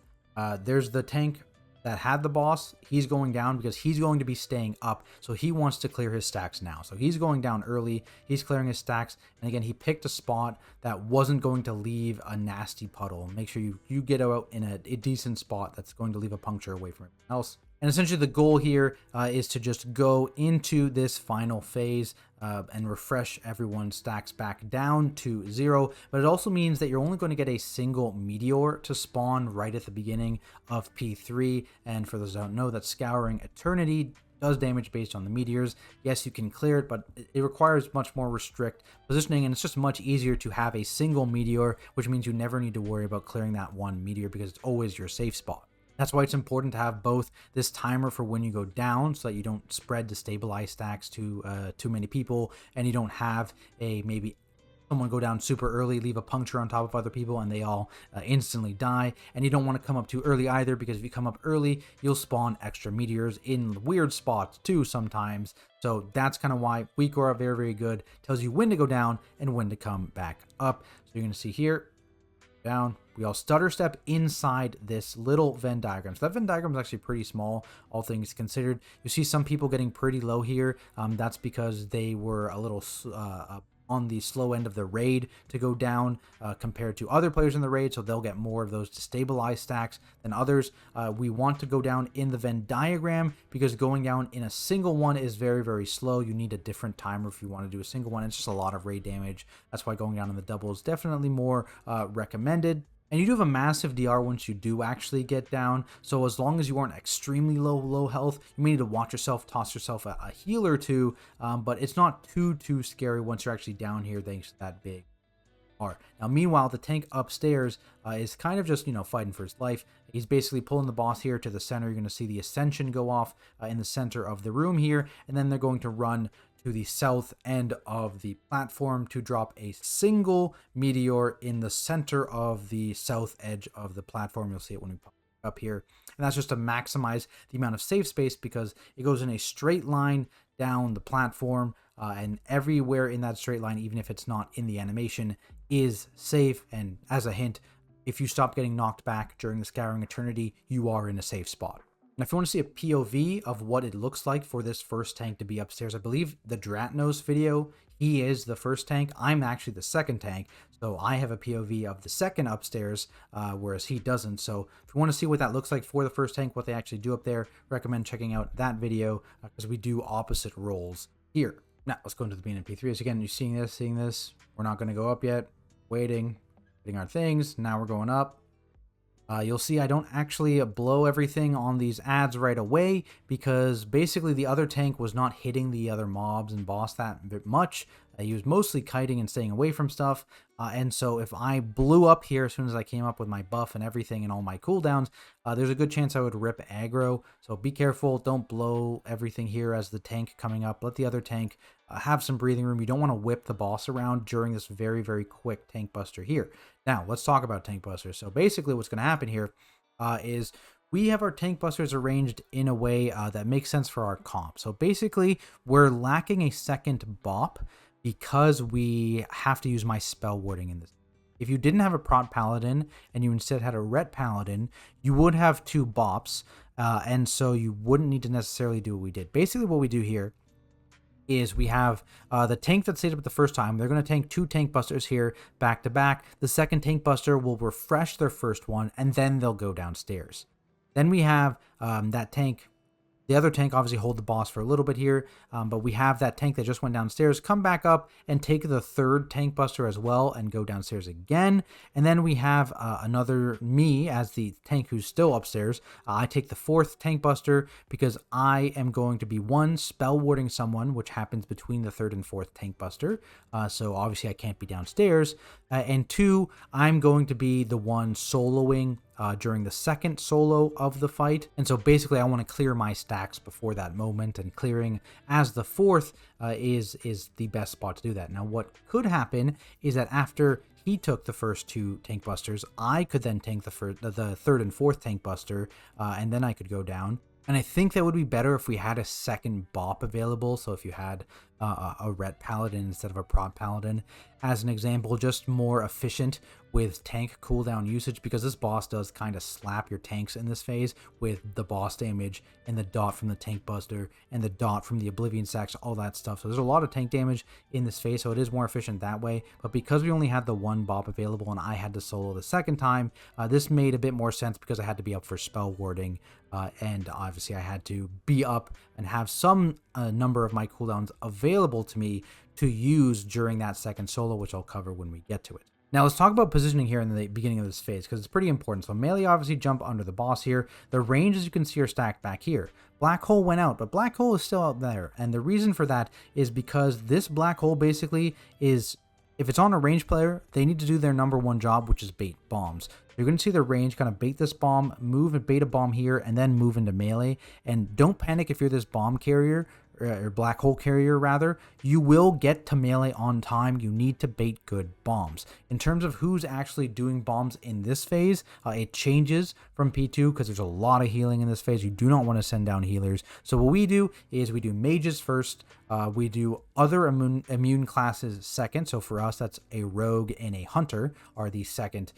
there's the tank that had the boss. He's going down because he's going to be staying up, so he wants to clear his stacks now. So he's going down early, he's clearing his stacks, and again, he picked a spot that wasn't going to leave a nasty puddle. Make sure you get out in a decent spot that's going to leave a puncture away from everyone else. And essentially the goal here is to just go into this final phase and refresh everyone's stacks back down to 0. But it also means that you're only going to get a single meteor to spawn right at the beginning of P3. And for those who don't know, that Scouring Eternity does damage based on the meteors. Yes, you can clear it, but it requires much more restrict positioning, and it's just much easier to have a single meteor, which means you never need to worry about clearing that one meteor because it's always your safe spot. That's why it's important to have both this timer for when you go down, so that you don't spread destabilize stacks to too many people, and you don't have maybe someone go down super early, leave a puncture on top of other people, and they all instantly die. And you don't want to come up too early either, because if you come up early, you'll spawn extra meteors in weird spots too sometimes. So that's kind of why weak aura, very good, tells you when to go down and when to come back up. So you're going to see here, down, we all stutter step inside this little Venn diagram. So that Venn diagram is actually pretty small, all things considered. You see some people getting pretty low here. That's because they were a little on the slow end of the raid to go down compared to other players in the raid, so they'll get more of those destabilized stacks than others. We want to go down in the Venn diagram because going down in a single one is very slow. You need a different timer if you want to do a single one. It's just a lot of raid damage. That's why going down in the double is definitely more recommended. And you do have a massive DR once you do actually get down, so as long as you aren't extremely low health, you may need to watch yourself, toss yourself a heal or two, but it's not too scary once you're actually down here thanks to that big R. Now meanwhile, the tank upstairs is kind of just, fighting for his life. He's basically pulling the boss here to the center. You're going to see the Ascension go off in the center of the room here, and then they're going to run to the south end of the platform to drop a single meteor in the center of the south edge of the platform. You'll see it when we pop up here. And that's just to maximize the amount of safe space, because it goes in a straight line down the platform, and everywhere in that straight line, even if it's not in the animation, is safe. And as a hint, if you stop getting knocked back during the Scouring Eternity, you are in a safe spot. Now, if you want to see a POV of what it looks like for this first tank to be upstairs, I believe the Dratnos video, he is the first tank. I'm actually the second tank, so I have a POV of the second upstairs, whereas he doesn't. So if you want to see what that looks like for the first tank, what they actually do up there, recommend checking out that video, because we do opposite roles here. Now, let's go into the beginning of P3. So again, you're seeing this. We're not going to go up yet. Waiting our things. Now we're going up. You'll see I don't actually blow everything on these ads right away because basically the other tank was not hitting the other mobs and boss that much. He was mostly kiting and staying away from stuff. And so if I blew up here as soon as I came up with my buff and everything and all my cooldowns, there's a good chance I would rip aggro. So be careful. Don't blow everything here as the tank coming up. Let the other tank have some breathing room. You don't want to whip the boss around during this very, very quick tank buster here. Now, let's talk about tank busters. So basically what's going to happen here is we have our tank busters arranged in a way that makes sense for our comp. So basically, we're lacking a second bop because we have to use my spell warding in this. If you didn't have a prot paladin and you instead had a ret paladin, you would have 2 bops, and so you wouldn't need to necessarily do what we did. Basically what we do here is we have the tank that stayed up the first time. They're going to tank 2 tank busters here back to back. The second tank buster will refresh their first one, and then they'll go downstairs. Then we have that tank. The other tank obviously hold the boss for a little bit here, but we have that tank that just went downstairs come back up and take the third tank buster as well and go downstairs again. And then we have me as the tank who's still upstairs. I take the 4th tank buster because I am going to be 1, spell warding someone, which happens between the 3rd and 4th tank buster. So obviously I can't be downstairs. And 2, I'm going to be the one soloing during the second solo of the fight. And so basically I want to clear my stacks before that moment, and clearing as the 4th is the best spot to do that. Now what could happen is that after he took the first 2 tank busters, I could then tank the 3rd and 4th tank buster, and then I could go down. And I think that would be better if we had a second bop available. So if you had a ret paladin instead of a prot paladin, as an example, just more efficient with tank cooldown usage, because this boss does kind of slap your tanks in this phase with the boss damage and the dot from the tank buster and the dot from the oblivion stacks, all that stuff. So there's a lot of tank damage in this phase, so it is more efficient that way. But because we only had the 1 bop available and I had to solo the second time, this made a bit more sense because I had to be up for spell warding, and obviously I had to be up and have some number of my cooldowns available to me to use during that second solo, which I'll cover when we get to it. Now let's talk about positioning here in the beginning of this phase, because it's pretty important. So melee obviously jump under the boss here. The range, as you can see, are stacked back here. Black hole went out, but black hole is still out there. And the reason for that is because this black hole basically is, if it's on a range player, they need to do their number 1 job, which is bait bombs. You're going to see the range kind of bait this bomb, move and bait a bomb here, and then move into melee. And don't panic if you're this bomb carrier, or black hole carrier rather. You will get to melee on time. You need to bait good bombs. In terms of who's actually doing bombs in this phase, it changes from P2 because there's a lot of healing in this phase. You do not want to send down healers. So what we do is we do mages first. We do other immune classes second. So for us, that's a rogue and a hunter are the second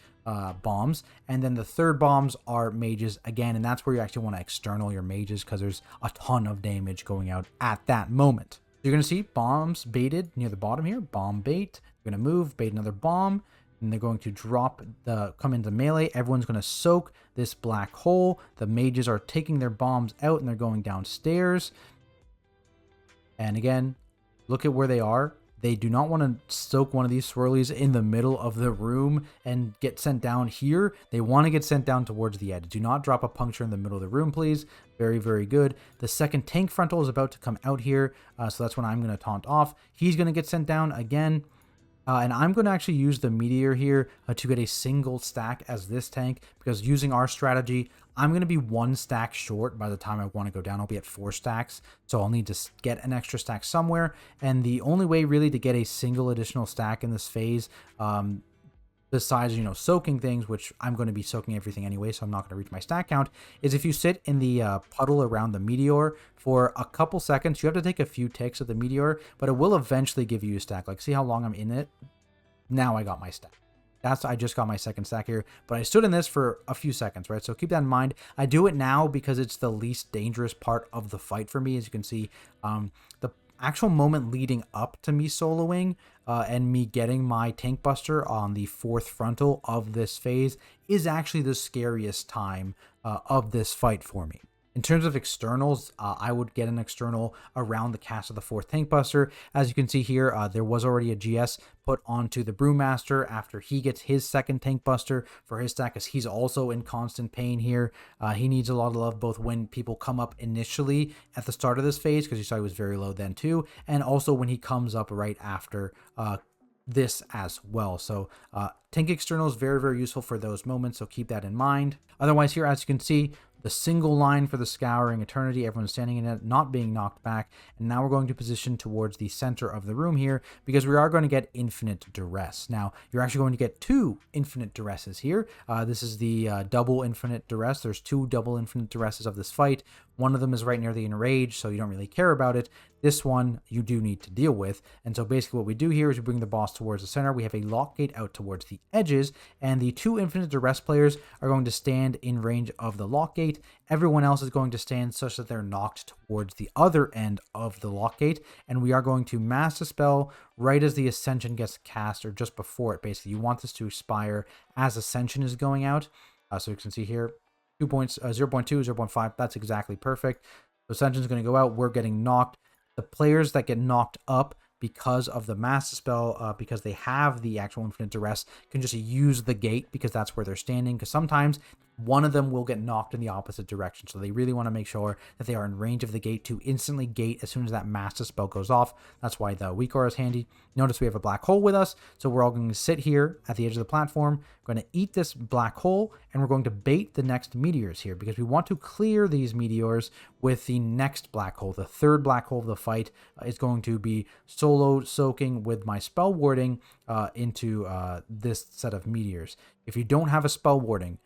bombs, and then the third bombs are mages again, and that's where you actually want to external your mages because there's a ton of damage going out at that moment. You're going to see bombs baited near the bottom here, bomb bait. You're going to move, bait another bomb, and they're going to come into melee. Everyone's going to soak this black hole. The mages are taking their bombs out and they're going downstairs. And again, look at where they are. They do not want to soak one of these swirlies in the middle of the room and get sent down here. They want to get sent down towards the edge. Do not drop a puncture in the middle of the room, please. Very, very good. The second tank frontal is about to come out here, so that's when I'm going to taunt off. He's going to get sent down again. And I'm going to actually use the meteor here to get a single stack as this tank, because using our strategy, I'm going to be 1 stack short by the time I want to go down. I'll be at 4 stacks, so I'll need to get an extra stack somewhere. And the only way really to get a single additional stack in this phase, besides, soaking things, which I'm going to be soaking everything anyway, so I'm not going to reach my stack count, is if you sit in the puddle around the meteor for a couple seconds. You have to take a few takes of the meteor, but it will eventually give you a stack. Like, see how long I'm in it? Now I got my stack. I just got my second stack here, but I stood in this for a few seconds, right? So keep that in mind. I do it now because it's the least dangerous part of the fight for me. As you can see, the actual moment leading up to me soloing and me getting my tank buster on the 4th frontal of this phase is actually the scariest time of this fight for me. In terms of externals, I would get an external around the cast of the 4th Tank Buster. As you can see here, there was already a GS put onto the Brewmaster after he gets his 2nd Tank Buster for his stack, as he's also in constant pain here. He needs a lot of love both when people come up initially at the start of this phase, because you saw he was very low then too, and also when he comes up right after this as well. So tank external is very, very useful for those moments, so keep that in mind. Otherwise here, as you can see, the single line for the Scouring Eternity, everyone's standing in it, not being knocked back. And now we're going to position towards the center of the room here, because we are going to get Infinite Duress. Now, you're actually going to get 2 Infinite Duresses here. This is the double Infinite Duress. There's 2 double Infinite Duresses of this fight. One of them is right near the Enrage, so you don't really care about it. This one you do need to deal with. And so basically what we do here is we bring the boss towards the center. We have a lock gate out towards the edges, and the 2 Infinite Duress players are going to stand in range of the lock gate. Everyone else is going to stand such that they're knocked towards the other end of the lock gate, and we are going to mass Dispel right as the Ascension gets cast, or just before it. Basically, you want this to expire as Ascension is going out. So you can see here, 2 points, 0.2, 0.5, that's exactly perfect. So Ascension is going to go out, we're getting knocked. The players that get knocked up because of the mass Dispel, because they have the actual Infinite Duress, can just use the gate because that's where they're standing, because sometimes one of them will get knocked in the opposite direction. So they really want to make sure that they are in range of the gate to instantly gate as soon as that mass Dispel goes off. That's why the weak aura is handy. Notice we have a black hole with us, so we're all going to sit here at the edge of the platform, going to eat this black hole, and we're going to bait the next meteors here, because we want to clear these meteors with the next black hole. The 3rd black hole of the fight is going to be solo soaking with my spell warding into this set of meteors. If you don't have a spell warding,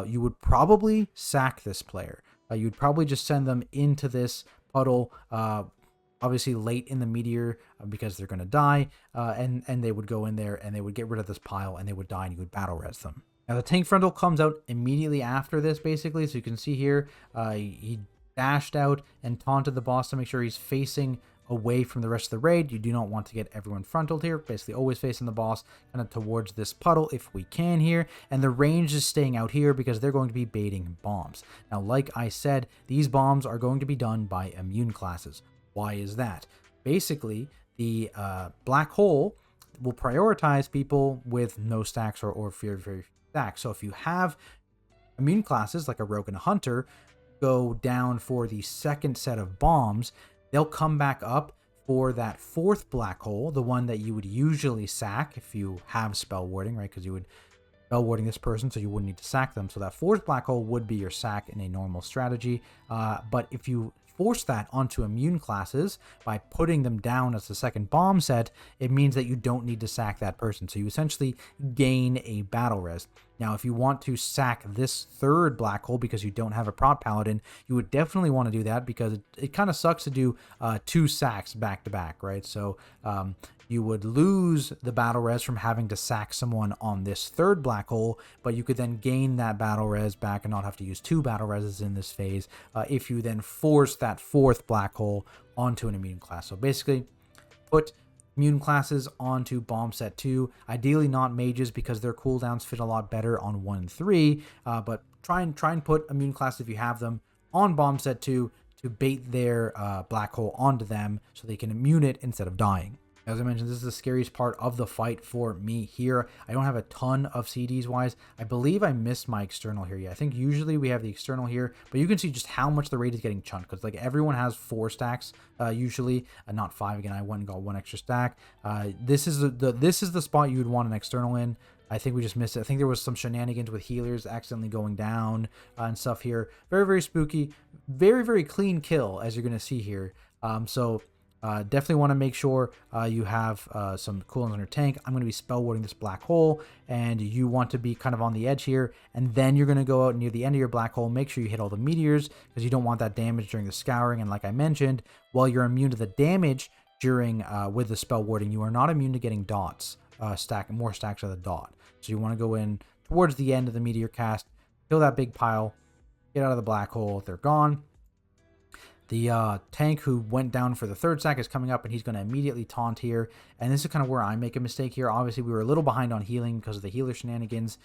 you would probably sack this player. You'd probably just send them into this puddle, obviously late in the meteor, because they're going to die, and they would go in there and they would get rid of this pile and they would die, and you would battle res them. Now the tank frontal comes out immediately after this, basically, so you can see here he dashed out and taunted the boss to make sure he's facing away from the rest of the raid. You do not want to get everyone frontaled here. Basically always facing the boss kind of towards this puddle if we can here. And the range is staying out here because they're going to be baiting bombs. Now, like I said, these bombs are going to be done by immune classes. Why is that? Basically, the black hole will prioritize people with no stacks or very, very few stacks. So if you have immune classes like a rogue and a hunter go down for the 2nd set of bombs, they'll come back up for that 4th black hole, the one that you would usually sack if you have spell warding, right? Because you would spell warding this person, so you wouldn't need to sack them. So that 4th black hole would be your sack in a normal strategy. But if you force that onto immune classes by putting them down as the 2nd bomb set, it means that you don't need to sack that person. So you essentially gain a battle res. Now, if you want to sack this 3rd black hole because you don't have a prot paladin, you would definitely want to do that, because it kind of sucks to do 2 sacks back to back, right? So you would lose the battle res from having to sack someone on this 3rd black hole, but you could then gain that battle res back and not have to use 2 battle reses in this phase if you then force that 4th black hole onto an immune class. So basically, put immune classes onto bomb set 2, ideally not mages, because their cooldowns fit a lot better on 1 and 3, but try and put immune classes, if you have them, on bomb set 2 to bait their black hole onto them so they can immune it instead of dying. As I mentioned, this is the scariest part of the fight for me here. I don't have a ton of CDs wise. I believe I missed my external here. Yeah, I think usually we have the external here, but you can see just how much the raid is getting chunked, because like everyone has 4 stacks usually, not 5. Again, I went and got 1 extra stack. This is the spot you would want an external in. I think we just missed it. I think there was some shenanigans with healers accidentally going down and stuff here. Very, very spooky. Very, very clean kill, as you're going to see here. Definitely want to make sure you have some cooldowns on your tank. I'm going to be spell warding this black hole, and you want to be kind of on the edge here, and then you're going to go out near the end of your black hole. Make sure you hit all the meteors, because you don't want that damage during the scouring. And like I mentioned, while you're immune to the damage during with the spell warding, you are not immune to getting dots, more stacks of the dot. So you want to go in towards the end of the meteor cast, kill that big pile, get out of the black hole. They're gone. The tank who went down for the 3rd stack is coming up, and he's going to immediately taunt here. And this is kind of where I make a mistake here. Obviously, we were a little behind on healing because of the healer shenanigans.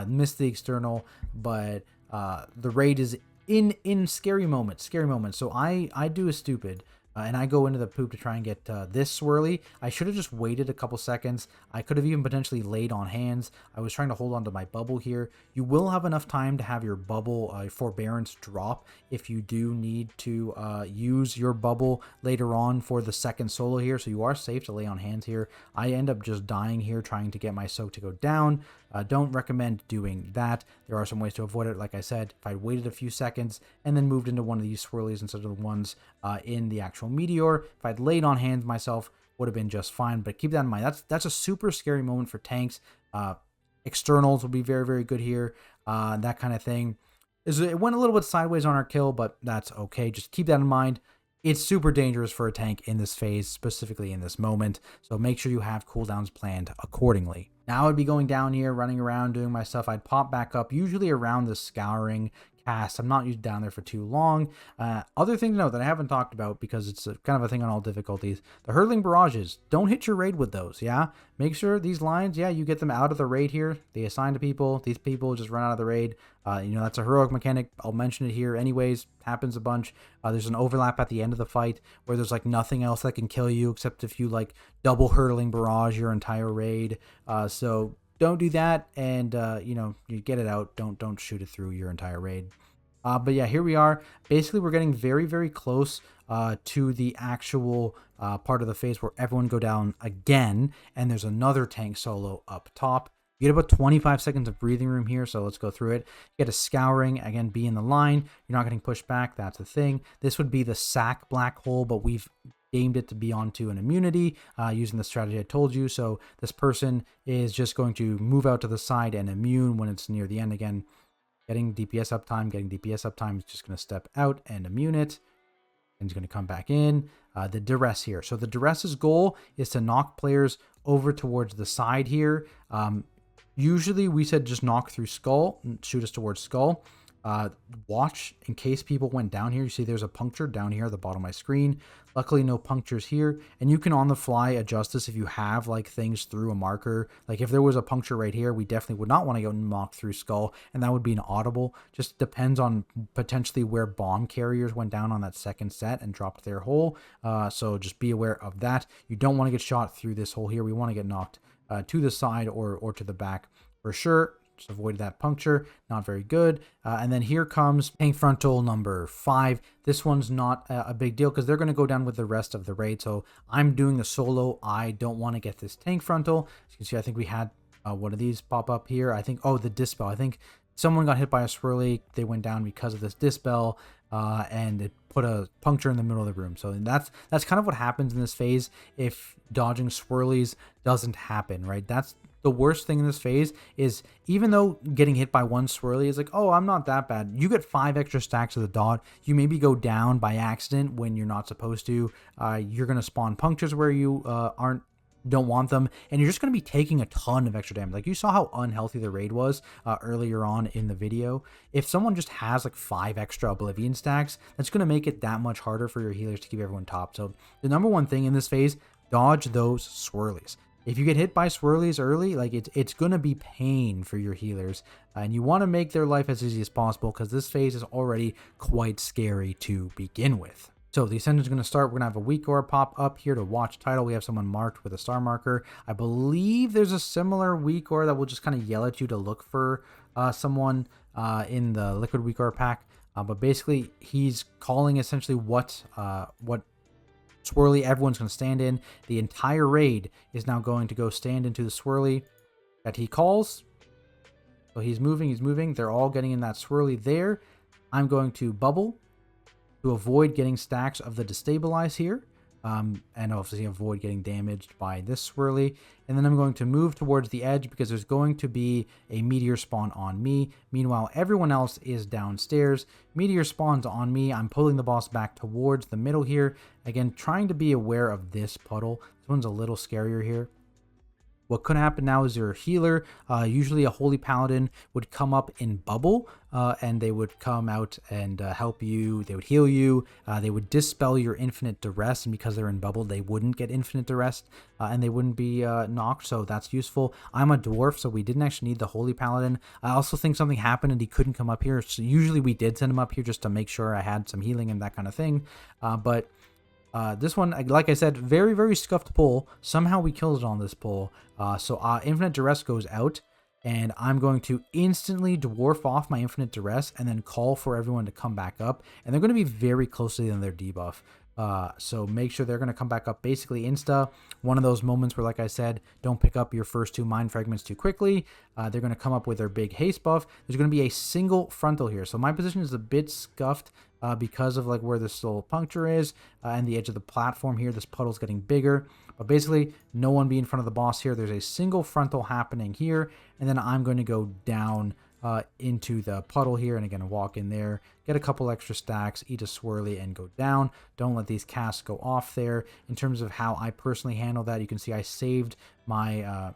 Missed the external, but the raid is in scary moments. So I do a stupid. And I go into the poop to try and get this swirly. I should have just waited a couple seconds. I could have even potentially laid on hands. I was trying to hold on to my bubble here. You will have enough time to have your bubble forbearance drop if you do need to use your bubble later on for the second solo here. So you are safe to lay on hands here. I end up just dying here trying to get my soak to go down. Don't recommend doing that. There are some ways to avoid it. Like I said, if I waited a few seconds and then moved into one of these swirlies instead of the ones in the actual meteor, if I'd laid on hands myself, would have been just fine. But keep that in mind. That's a super scary moment for tanks. Externals will be very, very good here. That kind of thing. It went a little bit sideways on our kill, but that's okay. Just keep that in mind. It's super dangerous for a tank in this phase, specifically in this moment, so make sure you have cooldowns planned accordingly. Now I'd be going down here, running around, doing my stuff. I'd pop back up, usually around the scouring cast. I'm not usually down there for too long. Other thing to note that I haven't talked about, because it's kind of a thing on all difficulties, the hurtling barrages. Don't hit your raid with those, yeah? Make sure these lines, yeah, you get them out of the raid here. They assign to people. These people just run out of the raid. That's a heroic mechanic. I'll mention it here anyways. Happens a bunch. There's an overlap at the end of the fight where there's like nothing else that can kill you except if you like double hurtling barrage your entire raid. So don't do that, and you get it out. Don't shoot it through your entire raid. But yeah, here we are. Basically, we're getting very, very close to the actual part of the phase where everyone go down again, and there's another tank solo up top. You get about 25 seconds of breathing room here, so let's go through it. You get a scouring, again, be in the line. You're not getting pushed back, that's the thing. This would be the sack black hole, but we've aimed it to be onto an immunity using the strategy I told you. So this person is just going to move out to the side and immune when it's near the end again. Getting DPS uptime is just going to step out and immune it. And he's going to come back in. The duress here. So the duress's goal is to knock players over towards the side here. Usually we said just knock through skull, shoot us towards skull. Watch in case people went down here. You see there's a puncture down here at the bottom of my screen. Luckily no punctures here, and you can on the fly adjust this if you have like things through a marker. Like if there was a puncture right here, we definitely would not want to go knock through skull, and that would be an audible. Just depends on potentially where bomb carriers went down on that second set and dropped their hole. So just be aware of that. You don't want to get shot through this hole here. We want to get knocked to the side or to the back for sure. Just avoid that puncture. Not very good. And then here comes tank frontal number 5. This one's not a big deal because they're going to go down with the rest of the raid. So I'm doing the solo. I don't want to get this tank frontal. As you can see, I think we had one of these pop up here. I think, the Dispel. I think someone got hit by a swirly. They went down because of this Dispel. And it put a puncture in the middle of the room. So that's kind of what happens in this phase if dodging swirlies doesn't happen, right? That's the worst thing in this phase is even though getting hit by one swirly is like, oh, I'm not that bad. You get 5 extra stacks of the dot. You maybe go down by accident when you're not supposed to. You're going to spawn punctures where you don't want them, and you're just going to be taking a ton of extra damage. Like you saw how unhealthy the raid was earlier on in the video. If someone just has like 5 extra Oblivion stacks, that's going to make it that much harder for your healers to keep everyone top. So the number one thing in this phase, dodge those swirlies. If you get hit by swirlies early, like it's going to be pain for your healers, and you want to make their life as easy as possible because this phase is already quite scary to begin with. So the Ascension is going to start. We're going to have a weak aura pop up here to watch title. We have someone marked with a star marker. I believe there's a similar weak aura that will just kind of yell at you to look for someone in the liquid weak aura pack. But basically, he's calling essentially what swirly everyone's going to stand in. The entire raid is now going to go stand into the swirly that he calls. So he's moving. They're all getting in that swirly there. I'm going to bubble to avoid getting stacks of the destabilize here. And obviously avoid getting damaged by this swirly. And then I'm going to move towards the edge because there's going to be a meteor spawn on me. Meanwhile, everyone else is downstairs. Meteor spawns on me. I'm pulling the boss back towards the middle here. Again, trying to be aware of this puddle. This one's a little scarier here. What could happen now is your healer, usually a Holy Paladin, would come up in bubble, and they would come out and help you. They would heal you. They would dispel your infinite duress, and because they're in bubble, they wouldn't get infinite duress, and they wouldn't be knocked, so that's useful. I'm a dwarf, so we didn't actually need the Holy Paladin. I also think something happened and he couldn't come up here, so usually we did send him up here just to make sure I had some healing and that kind of thing, but this one, like I said, very, very scuffed pull. Somehow we killed it on this pull. So Infinite Duress goes out, and I'm going to instantly dwarf off my Infinite Duress and then call for everyone to come back up. And they're going to be very closely in their debuff. So make sure they're going to come back up basically insta. One of those moments where, like I said, don't pick up your first 2 mind fragments too quickly. They're going to come up with their big haste buff. There's going to be a single frontal here. So my position is a bit scuffed because of like where this little puncture is and the edge of the platform here. This puddle's getting bigger. But basically, no one be in front of the boss here. There's a single frontal happening here. And then I'm going to go down into the puddle here, and again walk in there, get a couple extra stacks, eat a swirly, and go down. Don't let these casts go off there. In terms of how I personally handle that, you can see I saved my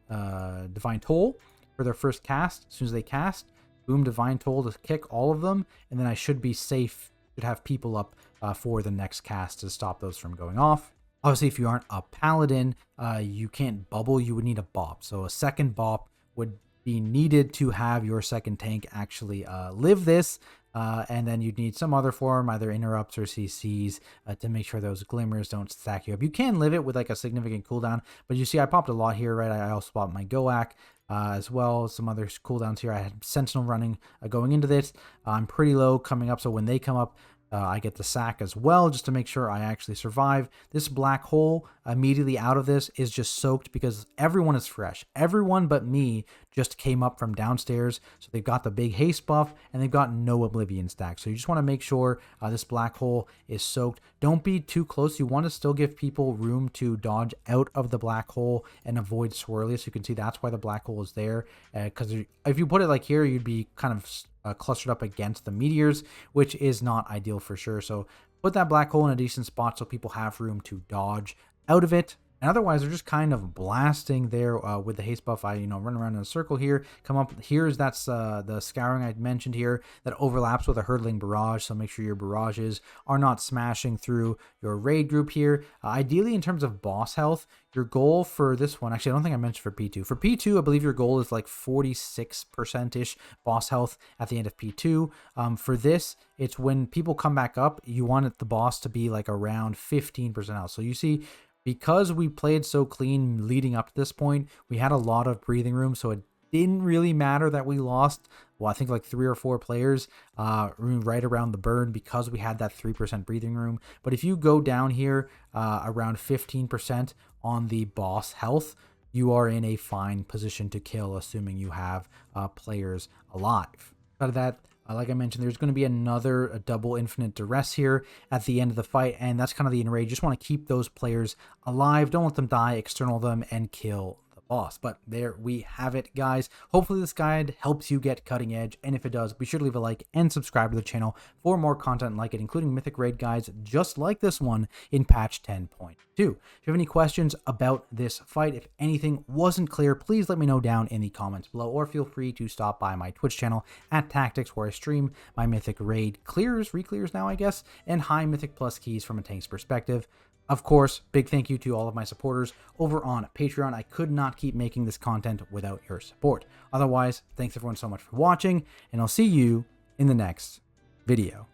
Divine Toll for their first cast. As soon as they cast, boom, Divine Toll to kick all of them, and then I should be safe, should have people up for the next cast to stop those from going off. Obviously, if you aren't a paladin, you can't bubble, you would need a bop. So a second bop would be needed to have your second tank actually live this, and then you'd need some other form, either interrupts or CCs, to make sure those glimmers don't stack you up. You can live it with like a significant cooldown, but you see I popped a lot here, right? I also popped my Goak as well, some other cooldowns here. I had Sentinel running going into this. I'm pretty low coming up, so when they come up, I get the sack as well, just to make sure I actually survive. This black hole immediately out of this is just soaked because everyone is fresh. Everyone but me just came up from downstairs. So they've got the big haste buff and they've got no Oblivion stack. So you just want to make sure this black hole is soaked. Don't be too close. You want to still give people room to dodge out of the black hole and avoid swirly. So you can see that's why the black hole is there. Because if you put it like here, you'd be kind of clustered up against the meteors, which is not ideal for sure. So put that black hole in a decent spot so people have room to dodge out of it. And otherwise, they're just kind of blasting there with the haste buff. I, run around in a circle here, come up. Here's that's the scouring I mentioned here that overlaps with a hurtling barrage. So make sure your barrages are not smashing through your raid group here. Ideally, in terms of boss health, your goal for this one, actually, I don't think I mentioned for P2. For P2, I believe your goal is like 46%-ish boss health at the end of P2. For this, it's when people come back up, you want the boss to be like around 15% health. So you see, because we played so clean leading up to this point, we had a lot of breathing room, so it didn't really matter that we lost, well, I think like 3 or 4 players right around the burn because we had that 3% breathing room. But if you go down here around 15% on the boss health, you are in a fine position to kill, assuming you have players alive. Out of that, like I mentioned, there's going to be a double infinite duress here at the end of the fight, and that's kind of the enrage. You just want to keep those players alive. Don't let them die, external them, and kill the boss. But there we have it, guys. Hopefully this guide helps you get cutting edge, and if it does, be sure to leave a like and subscribe to the channel for more content like it, including Mythic raid guides just like this one in patch 10.2. If you have any questions about this fight, if anything wasn't clear, please let me know down in the comments below, or feel free to stop by my Twitch channel at Tactics, where I stream my Mythic raid reclears now, I guess, and high Mythic plus keys from a tank's perspective. Of course, big thank you to all of my supporters over on Patreon. I could not keep making this content without your support. Otherwise, thanks everyone so much for watching, and I'll see you in the next video.